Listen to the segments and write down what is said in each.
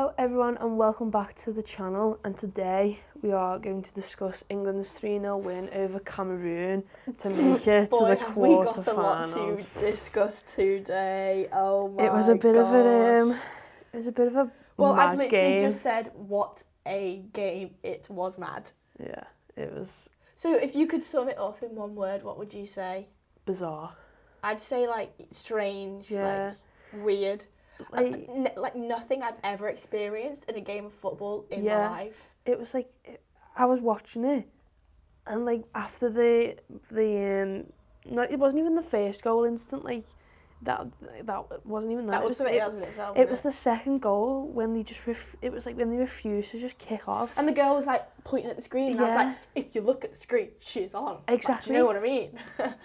Hello everyone and welcome back to the channel, and today we are going to discuss England's 3-0 win over Cameroon to make it to the quarter-finals. We got a lot to discuss today. Oh my god. It was a bit of a Well, mad I've literally game. just said what a game. It was mad. Yeah, it was So if you could sum it up in one word, what would you say? bizarre. I'd say like strange, Yeah. like weird. Like, Nothing I've ever experienced in a game of football in my life. It was like, I was watching it, and like after it wasn't even the first goal instant, like that wasn't even that. That was something else in itself. It was the second goal when they just it was like when they refused to just kick off. And the girl was like pointing at the screen, and I was like, if you look at the screen, she's on. Exactly. Like, do you know what I mean?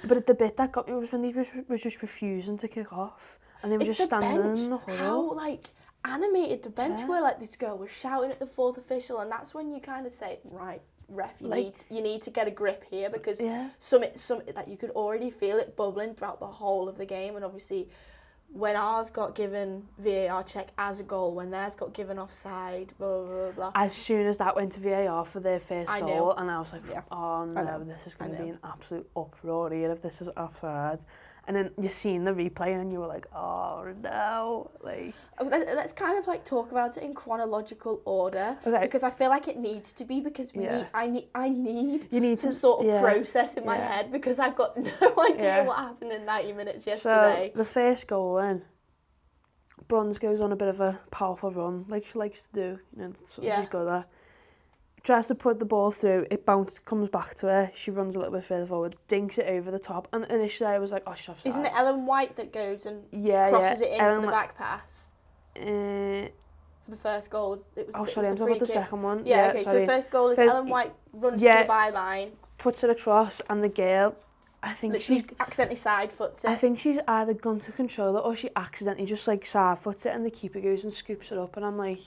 But the bit that got me was when they was just refusing to kick off. And they were just standing in the huddle. How like animated the bench were. Like this girl was shouting at the fourth official, and that's when you kind of say, right, ref, you need to get a grip here, because some that you could already feel it bubbling throughout the whole of the game. And obviously, when ours got given VAR check as a goal, when theirs got given offside, blah blah blah. As soon as that went to VAR for their first goal, and I was like, oh no, this is going to be an absolute uproar here if this is offside. And then you seen the replay and you were like, oh no, like. Let's kind of like talk about it in chronological order, because I feel like it needs to be, because I need some sort of process in my head, because I've got no idea what happened in 90 minutes yesterday. So the first goal then, Bronze goes on a bit of a powerful run, like she likes to do, you know, that's what she's good at. Tries to put the ball through, it bounced, comes back to her, she runs a little bit further forward, dinks it over the top, and initially I was like, oh, she's offside. Isn't it Ellen White that goes and crosses it in for the back pass? For the first goal, it was I'm talking about the second one. Yeah, okay, so the first goal is Ellen White runs to the byline. Puts it across, and the girl, I think she's accidentally side foots it. I think she's either gone to control it, or she accidentally just like side foots it, and the keeper goes and scoops it up, and I'm like,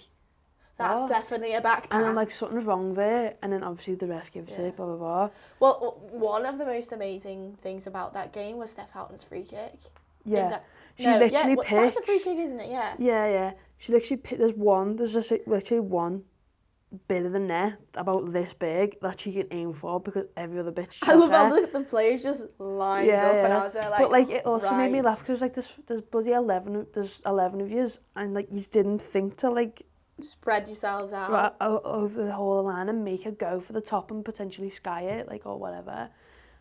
that's definitely a back pass. And I'm like, something's wrong there. And then obviously the ref gives it, blah, blah, blah. Well, one of the most amazing things about that game was Steph Houghton's free kick. Yeah. She literally picks. That's a free kick, isn't it? Yeah. Yeah. She literally there's just literally one bit of the net about this big that she can aim for, because every other bit's I love how the players just lined up, and I was there like, but like it also made me laugh, because like there's bloody 11 of yous, and like you didn't think to like spread yourselves out over the whole line and make her go for the top and potentially sky it, like, or whatever.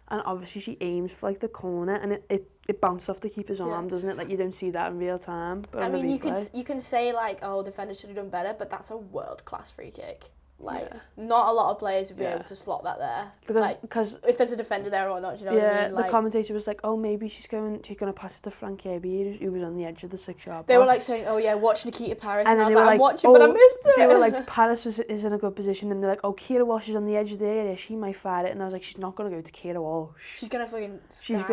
And obviously she aims for like the corner, and it bounced off the keeper's arm, doesn't it? Like, you don't see that in real time. But I mean, you can say like, oh, defenders should have done better, but that's a world class free kick. Like, not a lot of players would be able to slot that there. Because if there's a defender there or not, do you know what I mean? Like, the commentator was like, oh, maybe she's going to pass it to Frank Kirby, who was on the edge of the 6-yard box. They were like saying, oh yeah, watch Nikita Paris, and I was like, I'm watching, but I missed it. They were like, Paris is in a good position, and they're like, oh, Kira Walsh is on the edge of the area, she might fire it, and I was like, she's not going to go to Kira Walsh. She's going to fucking she's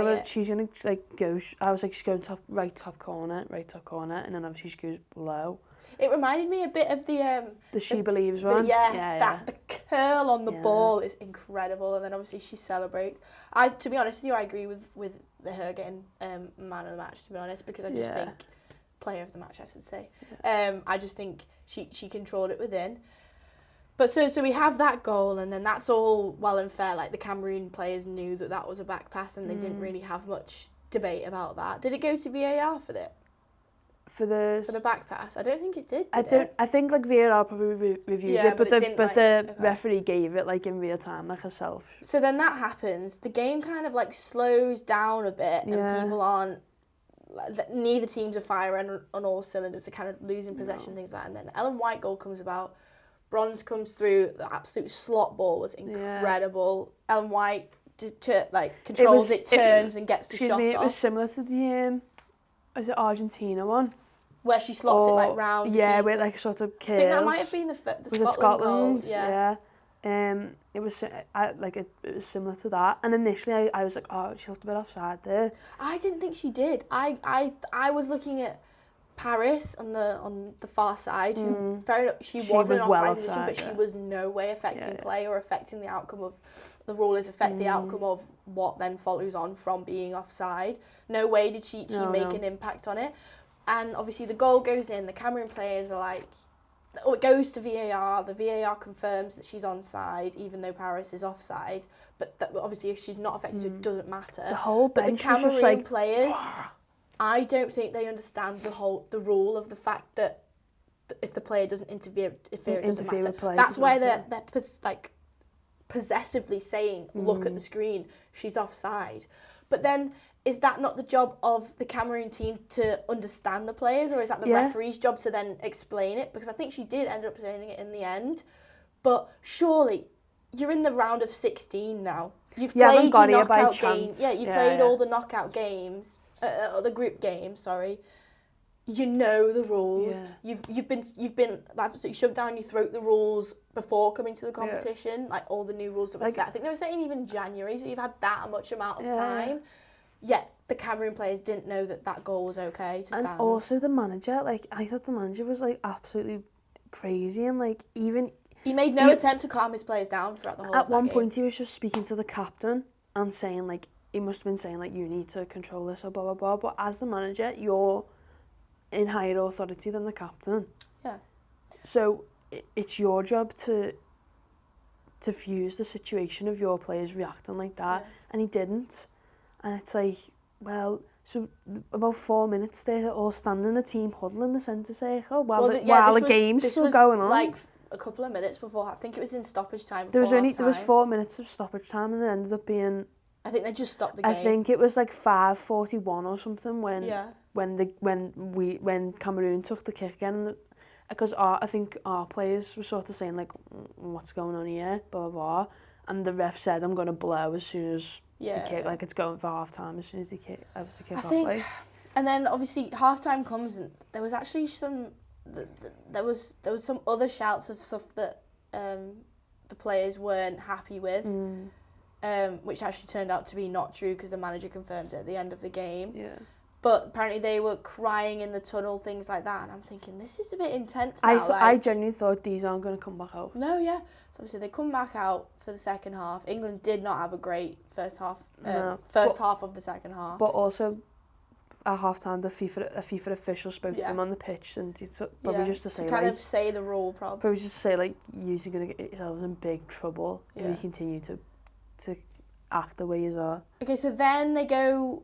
gonna like go, I was like, she's going right top corner, and then obviously she goes low. It reminded me a bit of the She Believes one. The curl on the ball is incredible, and then obviously she celebrates. To be honest with you, I agree with her getting man of the match, to be honest, because I just think player of the match, I should say. I just think she controlled it within. But so we have that goal, and then that's all well and fair. Like, the Cameroon players knew that was a back pass, and they didn't really have much debate about that. Did it go to VAR for it? For the back pass? I don't think it did. I think like VAR probably reviewed it, but the referee gave it like in real time, like herself. So then that happens. The game kind of like slows down a bit, and people aren't. Neither teams are firing on all cylinders. They're kind of losing possession, things like that. And then Ellen White goal comes about. Bronze comes through. The absolute slot ball was incredible. Ellen White controls it, turns, and gets the shot off. It was similar to the is it Argentina one? Where she slots it like round. Yeah, with like sort of curls. I think that might have been the Scotland goal. Yeah. It was it was similar to that, and initially I was like, oh, she looked a bit offside there. I didn't think she did. I was looking at Paris on the far side. Who fair enough, she was in an offside position, but she was no way affecting play or affecting the outcome of the rulers affect the outcome of what then follows on from being offside. No way did she make an impact on it. And obviously the goal goes in. The Cameroon players are like, it goes to VAR. The VAR confirms that she's onside, even though Paris is offside. But obviously, if she's not affected, it doesn't matter. The whole bench but the Cameroon was just like, players, I don't think they understand the rule of the fact that if the player doesn't interfere, it doesn't matter. That's why they're like possessively saying, "Look at the screen, she's offside." But then, is that not the job of the Cameroon team to understand the players, or is that the referee's job to then explain it? Because I think she did end up saying it in the end. But surely, you're in the round of 16 now. You've played your knockout games. Yeah, you've played all the knockout games, the group games. Sorry. You know the rules. Yeah. You've been absolutely shoved down your throat the rules before coming to the competition. Like all the new rules that were set. I think they were saying even January, so you've had that much amount of time. Yet the Cameroon players didn't know that goal was okay to stand. And also the manager, like I thought the manager was like absolutely crazy, and like even he made no attempt to calm his players down throughout the whole. At one point, he was just speaking to the captain and saying like he must have been saying like you need to control this or blah blah blah. But as the manager, you're in higher authority than the captain. Yeah. So it's your job to fuse the situation of your players reacting like that, and he didn't. And it's like, well, so about 4 minutes they're all standing in a team huddle in the centre circle while the game's still going on. Like a couple of minutes before, I think it was in stoppage time. There was 4 minutes of stoppage time, and it ended up being. I think they just stopped the game. I think it was like 5:41 or something when Cameroon took the kick again, because I think our players were sort of saying like, what's going on here, blah blah blah, and the ref said I'm gonna blow as soon as the kick, like it's going for half time as soon as the kick off. Like. And then obviously half time comes and there was actually there was some other shouts of stuff that the players weren't happy with. Which actually turned out to be not true because the manager confirmed it at the end of the game. Yeah. But apparently they were crying in the tunnel, things like that. And I'm thinking, this is a bit intense now. I genuinely thought these aren't going to come back out. No, yeah. So obviously they come back out for the second half. England did not have a great first half. Half of the second half. But also, at half-time, the FIFA official spoke to them on the pitch. And probably just to say, kind of say the rule, probably just to say, like, you're going to get yourselves in big trouble if you continue to act the way you are. Okay, so then they go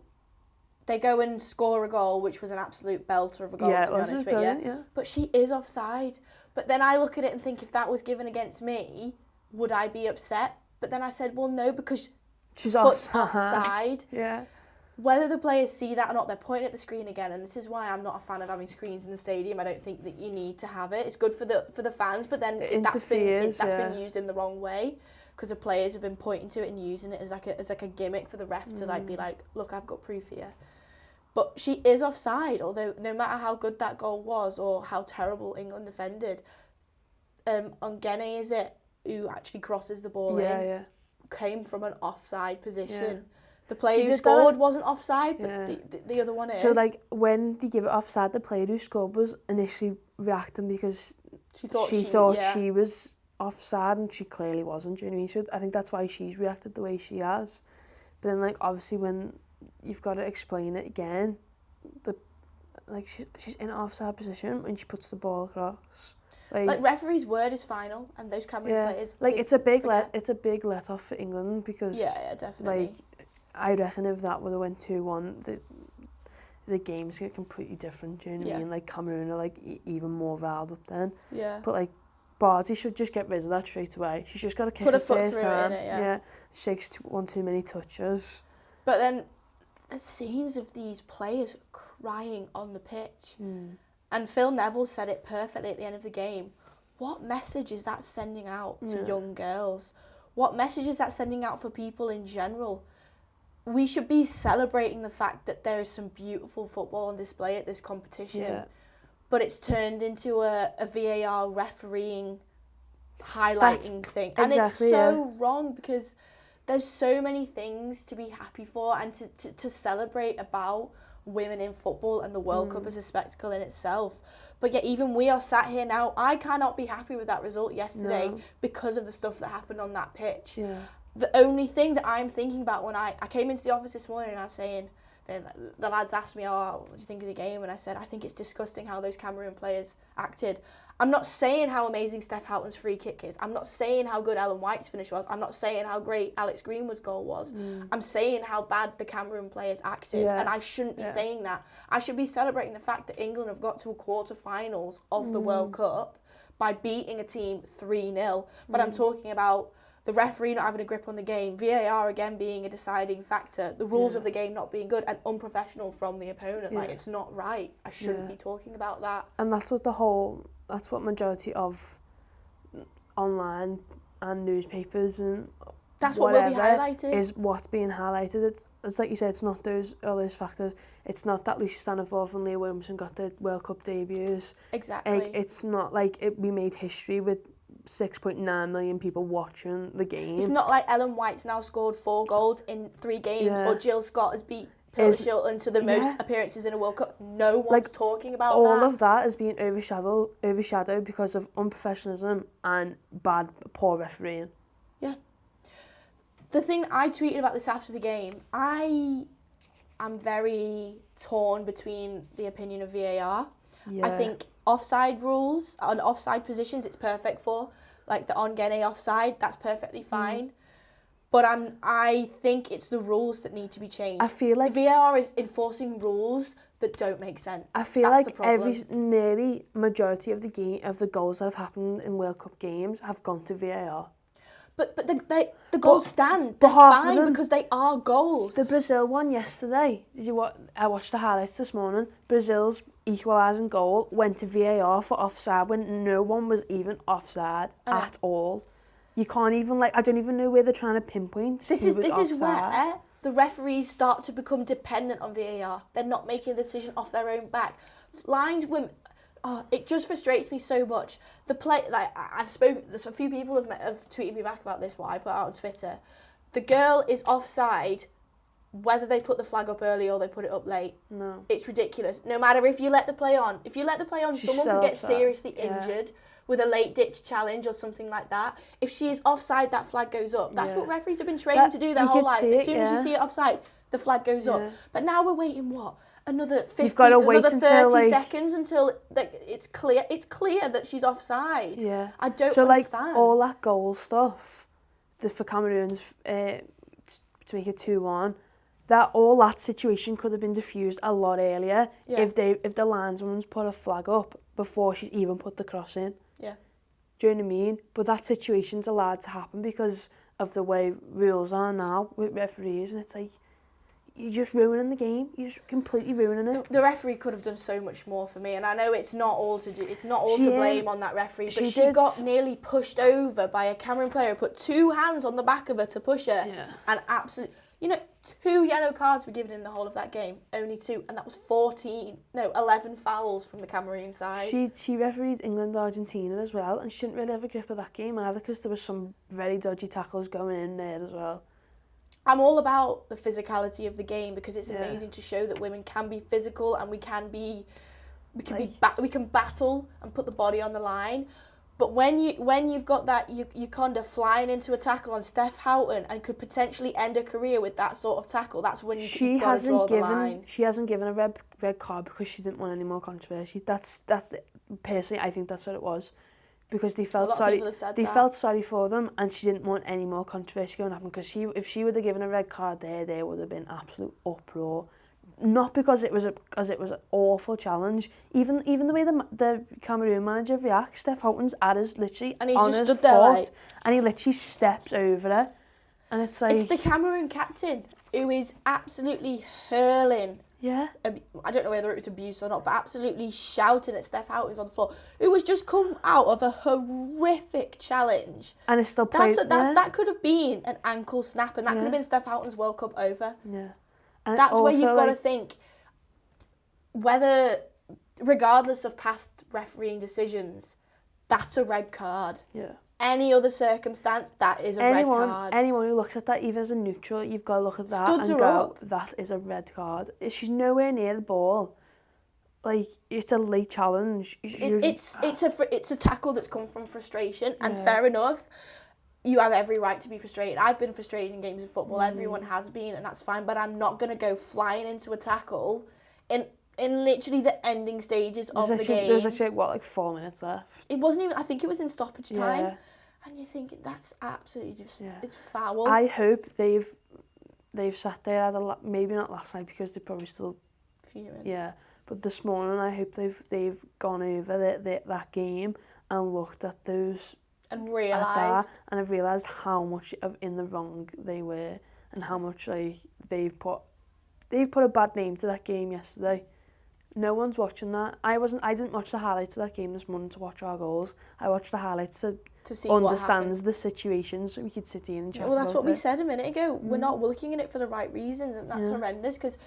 and score a goal, which was an absolute belter of a goal, to be honest with you. Yeah. But she is offside. But then I look at it and think, if that was given against me, would I be upset? But then I said, well, no, because she's offside. Yeah. Whether the players see that or not, they're pointing at the screen again, and this is why I'm not a fan of having screens in the stadium. I don't think that you need to have it. It's good for the fans, but then that's been used in the wrong way. Because the players have been pointing to it and using it as like a gimmick for the ref to like be like, look, I've got proof here. But she is offside, although no matter how good that goal was or how terrible England defended, Ongene, is it, who actually crosses the ball came from an offside position. Yeah. The player who scored wasn't offside, but the other one is. So like when they give it offside, the player who scored was initially reacting because she thought she was offside, and she clearly wasn't. Do you know what I mean? So I think that's why she's reacted the way she has. But then, like, obviously, when you've got to explain it again, she's in an offside position when she puts the ball across. Like referee's word is final, and those Cameroon players. Like it's a big let off for England because. Yeah, definitely. Like, I reckon if that would have went 2-1, the games get completely different. Do you know what I mean? Like Cameroon are like even more riled up then. Yeah. But like. Barty should just get rid of that straight away. She's just got to kick it first time. She takes one too many touches. But then the scenes of these players crying on the pitch. And Phil Neville said it perfectly at the end of the game. What message is that sending out to young girls? What message is that sending out for people in general? We should be celebrating the fact that there is some beautiful football on display at this competition. Yeah. But it's turned into a VAR refereeing, highlighting thing. And it's so wrong because there's so many things to be happy for and to celebrate about women in football, and the World Cup as a spectacle in itself. But yet even we are sat here now, I cannot be happy with that result yesterday because of the stuff that happened on that pitch. Yeah. The only thing that I'm thinking about when I came into the office this morning and I was saying, then the lads asked me, oh, what do you think of the game? And I said, I think it's disgusting how those Cameroon players acted. I'm not saying how amazing Steph Houghton's free kick is. I'm not saying how good Ellen White's finish was. I'm not saying how great Alex Greenwood's goal was. I'm saying how bad the Cameroon players acted. Yeah. And I shouldn't be saying that. I should be celebrating the fact that England have got to a quarterfinals of the World Cup by beating a team 3-0. But I'm talking about the referee not having a grip on the game, VAR again being a deciding factor, the rules of the game not being good, and unprofessional from the opponent. Like, it's not right. I shouldn't be talking about that. And that's what majority of online and newspapers and that's what will be highlighted. Is what's being highlighted. It's like you said, it's not all those factors. It's not that Lucia Staniforth and Leah Williamson got their World Cup debuts. Exactly. Like, it's not like we made history with 6.9 million people watching the game. It's not like Ellen White's now scored 4 goals in 3 games, or Jill Scott has beat Pillar Shilton to the most appearances in a World Cup. No one's talking about all that. All of that is being overshadowed because of unprofessionalism and poor refereeing. Yeah. The thing I tweeted about this after the game, I am very torn between the opinion of VAR. Yeah. I think offside rules, on offside positions, it's perfect for. Like the Ongene offside, that's perfectly fine. But I think it's the rules that need to be changed. I feel like VAR is enforcing rules that don't make sense. I feel like nearly majority of the goals that have happened in World Cup games have gone to VAR. But the goals stand. They're fine because they are goals. The Brazil one yesterday, I watched the highlights this morning. Brazil's equalising goal went to VAR for offside when no one was even offside at all. You can't even, I don't even know where they're trying to pinpoint. This is where the referees start to become dependent on VAR. They're not making a decision off their own back. It just frustrates me so much. There's a few people have tweeted me back about this, what I put out on Twitter. The girl is offside whether they put the flag up early or they put it up late. No. It's ridiculous. No matter if you let the play on. If you let the play on, someone could get seriously injured with a late ditch challenge or something like that. If she is offside, that flag goes up. That's what referees have been trained to do their whole life. As soon as you see it offside, the flag goes up. But now we're waiting, another 30 seconds until it's clear. It's clear that she's offside. Yeah. I don't understand. So all that goal stuff, for Cameroon's to make it 2-1, that situation could have been diffused a lot earlier if the lineswoman's put a flag up before she's even put the cross in. Yeah. Do you know what I mean? But that situation's allowed to happen because of the way rules are now with referees, and it's like, you're just ruining the game. You're just completely ruining it. The referee could have done so much more for me, and I know it's not all to blame on that referee, but she got nearly pushed over by a Cameroon player who put 2 hands on the back of her to push her, and absolutely, 2 yellow cards were given in the whole of that game, only 2, and that was 11 fouls from the Cameroon side. She refereed England-Argentina as well, and she didn't really have a grip of that game either because there was some very dodgy tackles going in there as well. I'm all about the physicality of the game because it's amazing to show that women can be physical and we can battle and put the body on the line. But when you've got that, you kind of flying into a tackle on Steph Houghton and could potentially end a career with that sort of tackle. That's when you've got to draw the line. She hasn't given a red card because she didn't want any more controversy. That's personally, I think that's what it was. Because they felt sorry for them, and she didn't want any more controversy going to happen. Because if she would have given a red card there would have been absolute uproar. Not because it was an awful challenge. Even the way the Cameroon manager reacts, Steph Houghton's at us literally on his foot, and he literally steps over her, and it's like, it's the Cameroon captain who is absolutely hurling. Yeah. I don't know whether it was abuse or not, but absolutely shouting at Steph Houghton on the floor, who was just come out of a horrific challenge. And it's still played. That could have been an ankle snap, and that could have been Steph Houghton's World Cup over. Yeah. And that's where you've got to think, whether, regardless of past refereeing decisions, that's a red card. Yeah. Any other circumstance, that is a red card. Anyone who looks at that, even as a neutral, you've got to look at that and go, that is a red card. She's nowhere near the ball. It's a late challenge. It's a tackle that's come from frustration, and fair enough. you have every right to be frustrated. I've been frustrated in games of football. Everyone has been, and that's fine. But I'm not going to go flying into a tackle in literally the ending stages of the game. There's actually, like 4 minutes left? It wasn't even, I think it was in stoppage time. Yeah. And you're thinking, that's absolutely just, it's foul. I hope they've sat there, maybe not last night because they're probably still fuming. Yeah, but this morning I hope they've gone over that game and looked at those and realised and have realised how much in the wrong they were and how much like they've put a bad name to that game yesterday. No one's watching that. I didn't watch the highlights of that game this morning to watch our goals. I watched the highlights to see understand the situations so we could sit in and chat. Well, that's what we said a minute ago. We're not looking at it for the right reasons, and that's horrendous because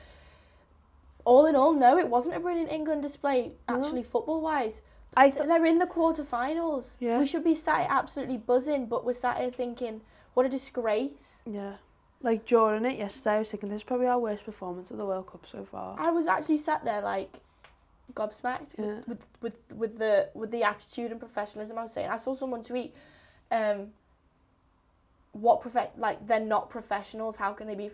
all in all, no, it wasn't a brilliant England display, actually, football-wise. They're in the quarterfinals. Yeah. We should be sat here absolutely buzzing, but we're sat here thinking, what a disgrace. Yeah. Like, during it yesterday, I was thinking, this is probably our worst performance of the World Cup so far. I was actually sat there, like, gobsmacked with the attitude and professionalism I was saying. I saw someone tweet, they're not professionals, how can they be...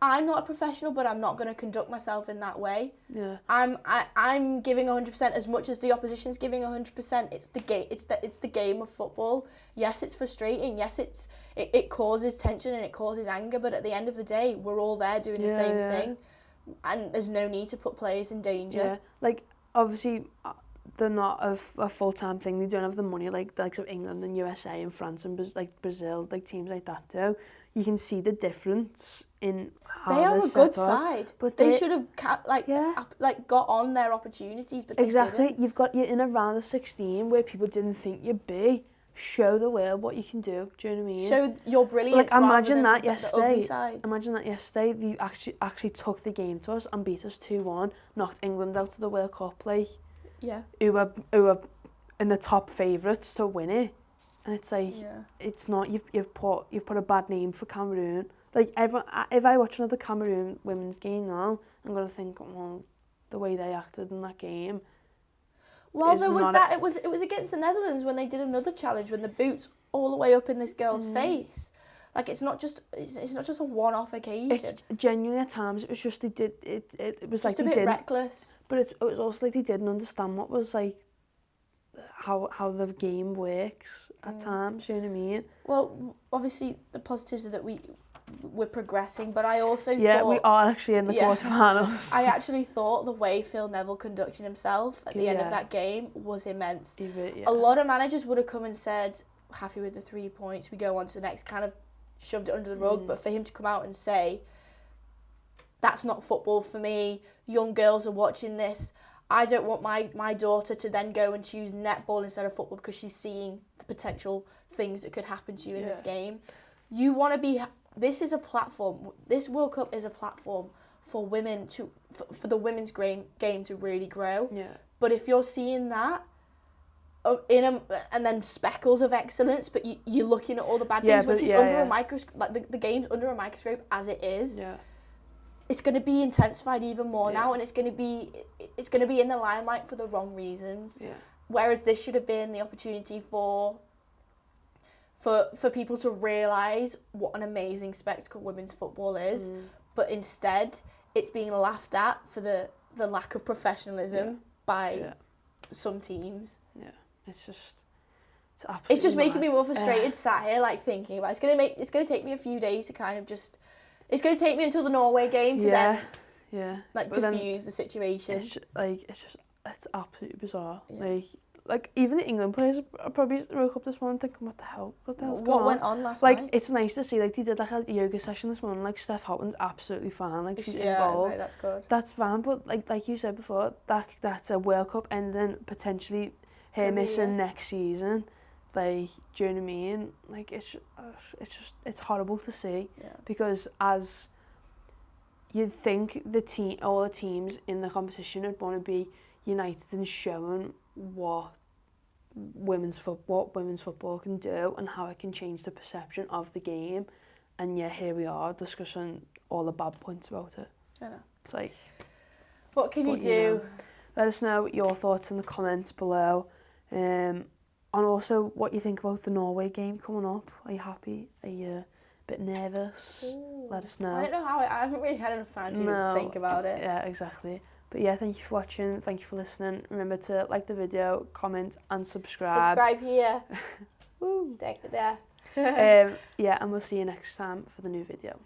I'm not a professional, but I'm not going to conduct myself in that way. Yeah. I'm giving 100% as much as the opposition's giving 100%. It's the game of football. Yes, it's frustrating. Yes, it causes tension and it causes anger. But at the end of the day, we're all there doing the same thing, and there's no need to put players in danger. Yeah. Like obviously, they're not a full-time thing. They don't have the money like the likes of England and USA and France and Brazil, like teams like that do. You can see the difference in how they are a good set up, side, but they should have got on their opportunities, but exactly. They didn't. You're in a round of 16 where people didn't think you'd be. Show the world what you can do. Do you know what I mean? Show your brilliance. Like imagine that the ugly sides. Imagine that yesterday. They actually took the game to us and beat us 2-1. Knocked England out of the World Cup. Like who were in the top favourites to win it. And it's like it's not you've put a bad name for Cameroon. Like if I watch another Cameroon women's game now, I'm gonna think, well, the way they acted in that game. Well, there was that. It was against the Netherlands when they did another challenge when the boots all the way up in this girl's face. Like it's not just a one-off occasion. Genuinely at times it was just they did it. It was just like a bit reckless. But it was also like they didn't understand what was like. How the game works at times, you know what I mean? Well, obviously the positives are that we're progressing, but I also thought... we are actually in the quarterfinals. I actually thought the way Phil Neville conducted himself at the end of that game was immense. A lot of managers would have come and said, happy with the 3 points, we go on to the next, kind of shoved it under the rug, but for him to come out and say, that's not football for me, young girls are watching this, I don't want my daughter to then go and choose netball instead of football because she's seeing the potential things that could happen to you in this game. You want to be... This is a platform. This World Cup is a platform for women for the women's game to really grow. Yeah. But if you're seeing that and then speckles of excellence, but you're looking at all the bad things, which is under a microscope, like the game's under a microscope as it is. Yeah. It's going to be intensified even more now, and it's going to be in the limelight for the wrong reasons. Yeah. Whereas this should have been the opportunity for people to realise what an amazing spectacle women's football is, but instead it's being laughed at for the lack of professionalism by some teams. Yeah, it's just making me more frustrated sat here like thinking about it. It's going to take me a few days to kind of just. It's going to take me until the Norway game to then diffuse the situation. It's absolutely bizarre. Yeah. Like even the England players probably woke up this morning thinking, what the hell's going on? What went on last night? Like it's nice to see like they did like a yoga session this morning. Like Steph Houghton's absolutely fine. Like she's involved. Right, that's good. That's fine, but like you said before, that's a World Cup ending, potentially her missing next season. Like, do you know what I mean? Like, it's horrible to see because as you'd think all the teams in the competition would want to be united in showing what women's football can do and how it can change the perception of the game, and here we are discussing all the bad points about it. I know. It's like, what can you do? Let us know your thoughts in the comments below. And also, what you think about the Norway game coming up? Are you happy? Are you a bit nervous? Ooh. Let us know. I don't know how. I haven't really had enough time to think about it. Yeah, exactly. But yeah, thank you for watching. Thank you for listening. Remember to like the video, comment, and subscribe. Subscribe here. Woo. There. Yeah, and we'll see you next time for the new video.